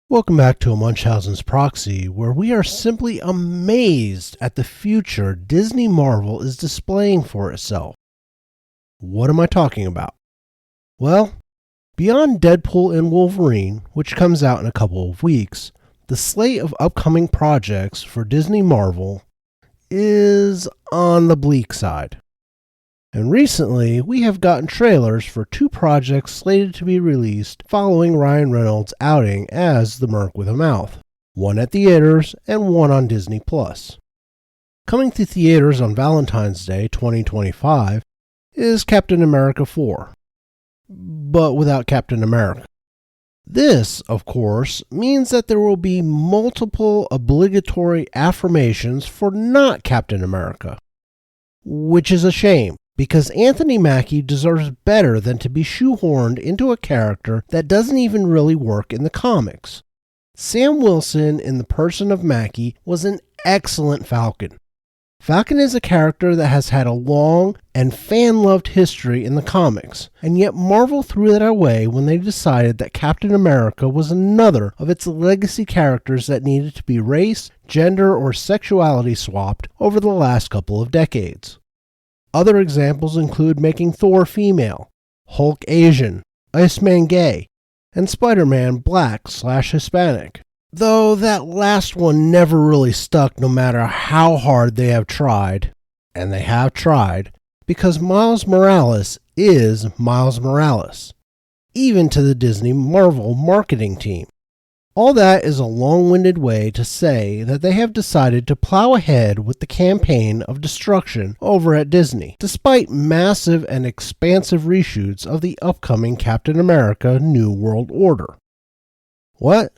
Welcome back to Munchausen's Proxy, where we are simply amazed at the future Disney Marvel is displaying for itself. What am I talking about? Well, beyond Deadpool and Wolverine, which comes out in a couple of weeks, the slate of upcoming projects for Disney Marvel is on the bleak side. And recently, we have gotten trailers for two projects slated to be released following Ryan Reynolds' outing as the Merc with a Mouth, one at theaters and one on Disney+. Coming to theaters on Valentine's Day 2025 is Captain America 4, but without Captain America. This, of course, means that there will be multiple obligatory affirmations for not Captain America, which is a shame, because Anthony Mackie deserves better than to be shoehorned into a character that doesn't even really work in the comics. Sam Wilson, in the person of Mackie, was an excellent Falcon. Falcon is a character that has had a long and fan-loved history in the comics, and yet Marvel threw that away when they decided that Captain America was another of its legacy characters that needed to be race, gender, or sexuality swapped over the last couple of decades. Other examples include making Thor female, Hulk Asian, Iceman gay, and Spider-Man black/Hispanic. Though that last one never really stuck no matter how hard they have tried, and they have tried, because Miles Morales is Miles Morales, even to the Disney Marvel marketing team. All that is a long-winded way to say that they have decided to plow ahead with the campaign of destruction over at Disney, despite massive and expansive reshoots of the upcoming Captain America New World Order. What?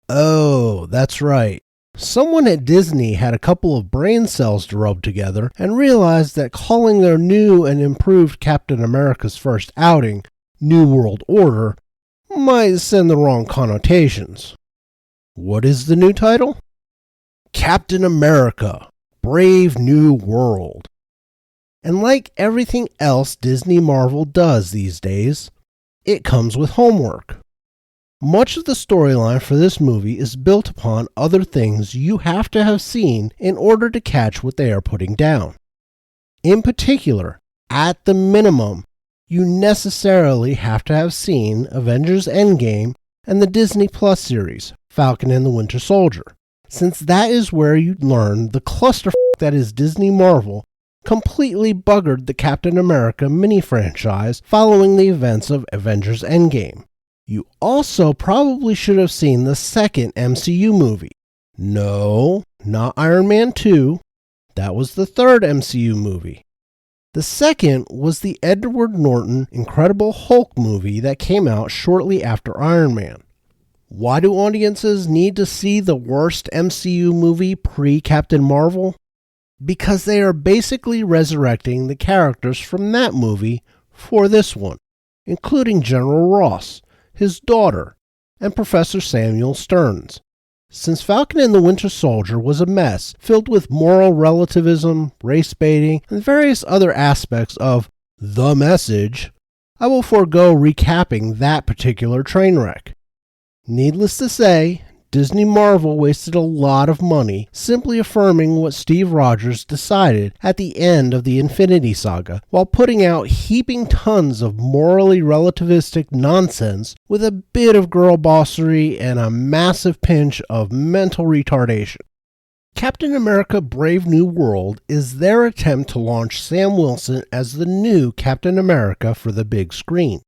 Oh, that's right. Someone at Disney had a couple of brain cells to rub together and realized that calling their new and improved Captain America's first outing New World Order might send the wrong connotations. What is the new title? Captain America, Brave New World. And like everything else Disney Marvel does these days, it comes with homework. Much of the storyline for this movie is built upon other things you have to have seen in order to catch what they are putting down. In particular, at the minimum, you necessarily have to have seen Avengers Endgame and the Disney Plus series, Falcon and the Winter Soldier, since that is where you learn the clusterfuck that is Disney Marvel completely buggered the Captain America mini-franchise following the events of Avengers Endgame. You also probably should have seen the second MCU movie. No, not Iron Man 2. That was the third MCU movie. The second was the Edward Norton Incredible Hulk movie that came out shortly after Iron Man. Why do audiences need to see the worst MCU movie pre-Captain Marvel? Because they are basically resurrecting the characters from that movie for this one, including General Ross, his daughter, and Professor Samuel Stearns. Since Falcon and the Winter Soldier was a mess filled with moral relativism, race baiting, and various other aspects of the message, I will forego recapping that particular train wreck. Needless to say, Disney Marvel wasted a lot of money simply affirming what Steve Rogers decided at the end of the Infinity Saga, while putting out heaping tons of morally relativistic nonsense with a bit of girlbossery and a massive pinch of mental retardation. Captain America Brave New World is their attempt to launch Sam Wilson as the new Captain America for the big screen.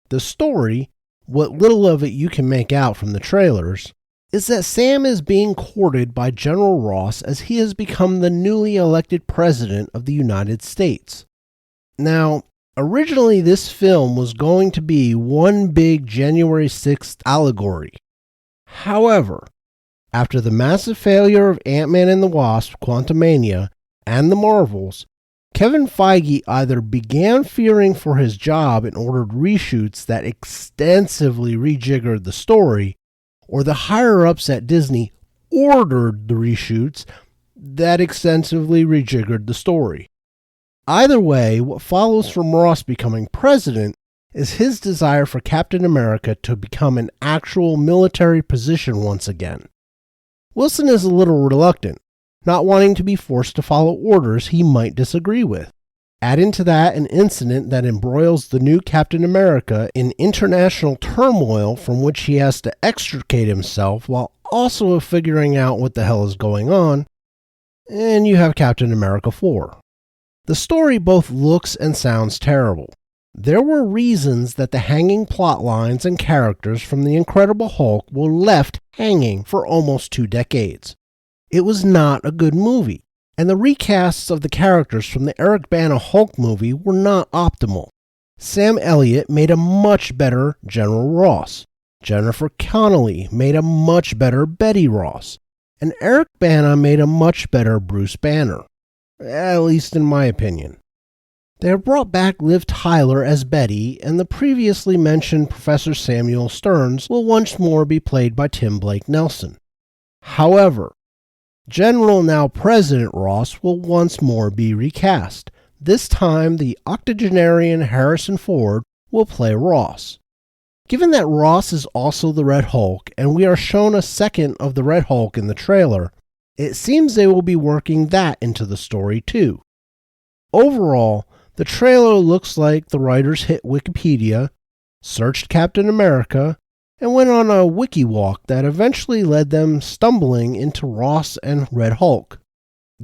The story, what little of it you can make out from the trailers, is that Sam is being courted by General Ross as he has become the newly elected President of the United States. Now, originally this film was going to be one big January 6th allegory. However, after the massive failure of Ant-Man and the Wasp, Quantumania, and the Marvels, Kevin Feige either began fearing for his job and ordered reshoots that extensively rejiggered the story, or the higher-ups at Disney ordered the reshoots that extensively rejiggered the story. Either way, what follows from Ross becoming president is his desire for Captain America to become an actual military position once again. Wilson is a little reluctant, not wanting to be forced to follow orders he might disagree with. Add into that an incident that embroils the new Captain America in international turmoil from which he has to extricate himself while also figuring out what the hell is going on, and you have Captain America 4. The story both looks and sounds terrible. There were reasons that the hanging plot lines and characters from The Incredible Hulk were left hanging for almost 2 decades. It was not a good movie, and the recasts of the characters from the Eric Bana Hulk movie were not optimal. Sam Elliott made a much better General Ross. Jennifer Connelly made a much better Betty Ross. And Eric Bana made a much better Bruce Banner. At least in my opinion. They have brought back Liv Tyler as Betty, and the previously mentioned Professor Samuel Stearns will once more be played by Tim Blake Nelson. However, General now President Ross will once more be recast. This time, the octogenarian Harrison Ford will play Ross. Given that Ross is also the Red Hulk, and we are shown a second of the Red Hulk in the trailer, it seems they will be working that into the story too. Overall, the trailer looks like the writers hit Wikipedia, searched Captain America, and went on a wiki walk that eventually led them stumbling into Ross and Red Hulk.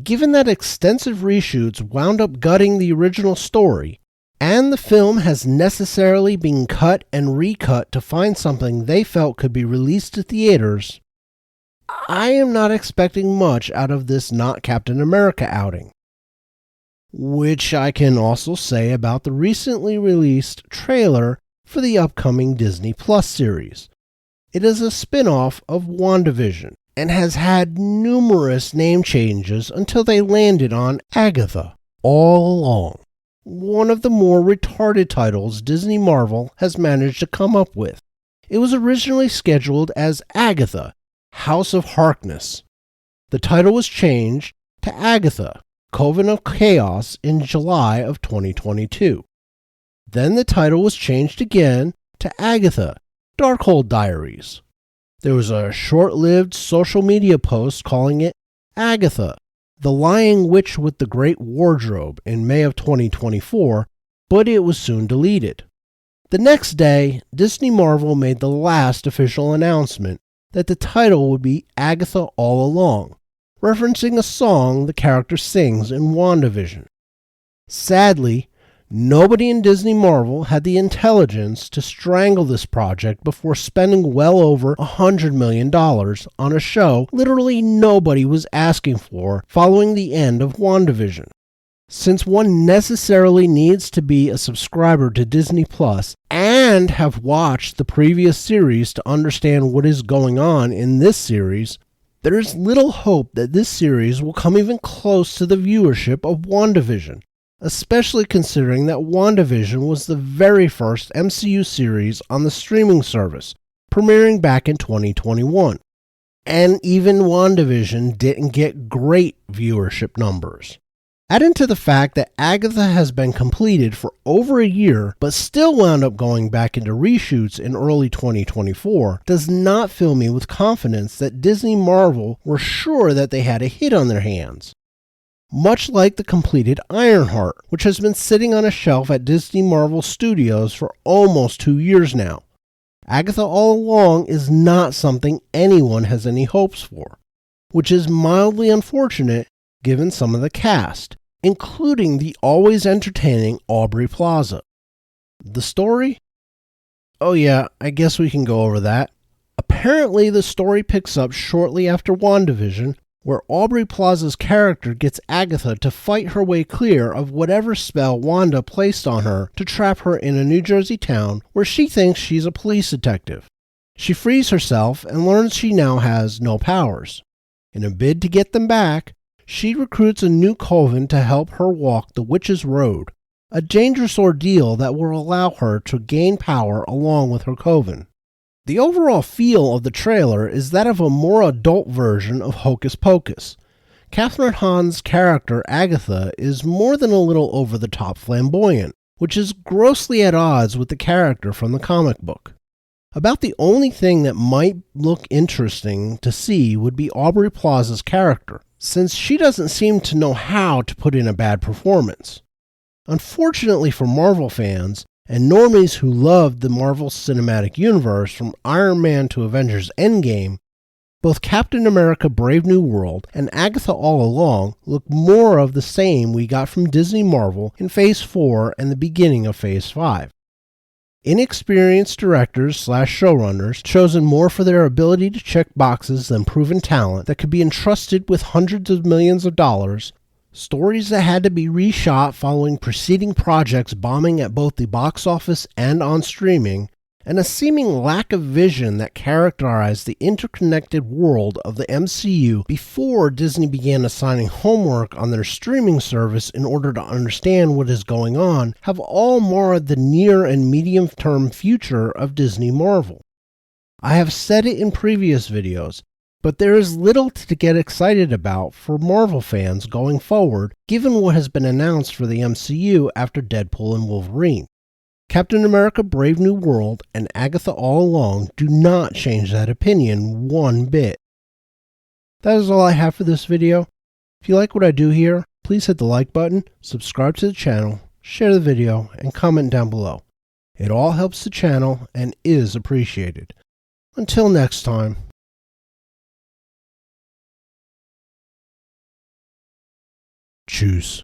Given that extensive reshoots wound up gutting the original story, and the film has necessarily been cut and recut to find something they felt could be released to theaters, I am not expecting much out of this not Captain America outing. Which I can also say about the recently released trailer for the upcoming Disney Plus series. It is a spin-off of WandaVision, and has had numerous name changes until they landed on Agatha all along. One of the more retarded titles Disney Marvel has managed to come up with. It was originally scheduled as Agatha, House of Harkness. The title was changed to Agatha, Coven of Chaos in July of 2022. Then the title was changed again to Agatha, Darkhold Diaries. There was a short-lived social media post calling it Agatha, the Lying Witch with the Great Wardrobe in May of 2024, but it was soon deleted. The next day, Disney Marvel made the last official announcement that the title would be Agatha All Along, referencing a song the character sings in WandaVision. Sadly, nobody in Disney Marvel had the intelligence to strangle this project before spending well over $100 million on a show literally nobody was asking for following the end of WandaVision. Since one necessarily needs to be a subscriber to Disney Plus and have watched the previous series to understand what is going on in this series, there is little hope that this series will come even close to the viewership of WandaVision, especially considering that WandaVision was the very first MCU series on the streaming service, premiering back in 2021. And even WandaVision didn't get great viewership numbers. Add into the fact that Agatha has been completed for over a year, but still wound up going back into reshoots in early 2024, does not fill me with confidence that Disney Marvel were sure that they had a hit on their hands. Much like the completed Ironheart, which has been sitting on a shelf at Disney Marvel Studios for almost 2 years now. Agatha All Along is not something anyone has any hopes for, which is mildly unfortunate given some of the cast, including the always entertaining Aubrey Plaza. The story? Oh yeah, I guess we can go over that. Apparently the story picks up shortly after WandaVision, where Aubrey Plaza's character gets Agatha to fight her way clear of whatever spell Wanda placed on her to trap her in a New Jersey town where she thinks she's a police detective. She frees herself and learns she now has no powers. In a bid to get them back, she recruits a new coven to help her walk the Witch's Road, a dangerous ordeal that will allow her to gain power along with her coven. The overall feel of the trailer is that of a more adult version of Hocus Pocus. Catherine Hahn's character Agatha is more than a little over-the-top flamboyant, which is grossly at odds with the character from the comic book. About the only thing that might look interesting to see would be Aubrey Plaza's character, since she doesn't seem to know how to put in a bad performance. Unfortunately for Marvel fans, and normies who loved the Marvel Cinematic Universe from Iron Man to Avengers Endgame, both Captain America Brave New World and Agatha All Along look more of the same we got from Disney Marvel in Phase 4 and the beginning of Phase 5. Inexperienced directors/showrunners chosen more for their ability to check boxes than proven talent that could be entrusted with hundreds of millions of dollars, stories that had to be reshot following preceding projects bombing at both the box office and on streaming, and a seeming lack of vision that characterized the interconnected world of the MCU before Disney began assigning homework on their streaming service in order to understand what is going on, have all marred the near and medium-term future of Disney Marvel. I have said it in previous videos, but there is little to get excited about for Marvel fans going forward, given what has been announced for the MCU after Deadpool and Wolverine. Captain America Brave New World and Agatha All Along do not change that opinion one bit. That is all I have for this video. If you like what I do here, please hit the like button, subscribe to the channel, share the video, and comment down below. It all helps the channel and is appreciated. Until next time. Tschüss.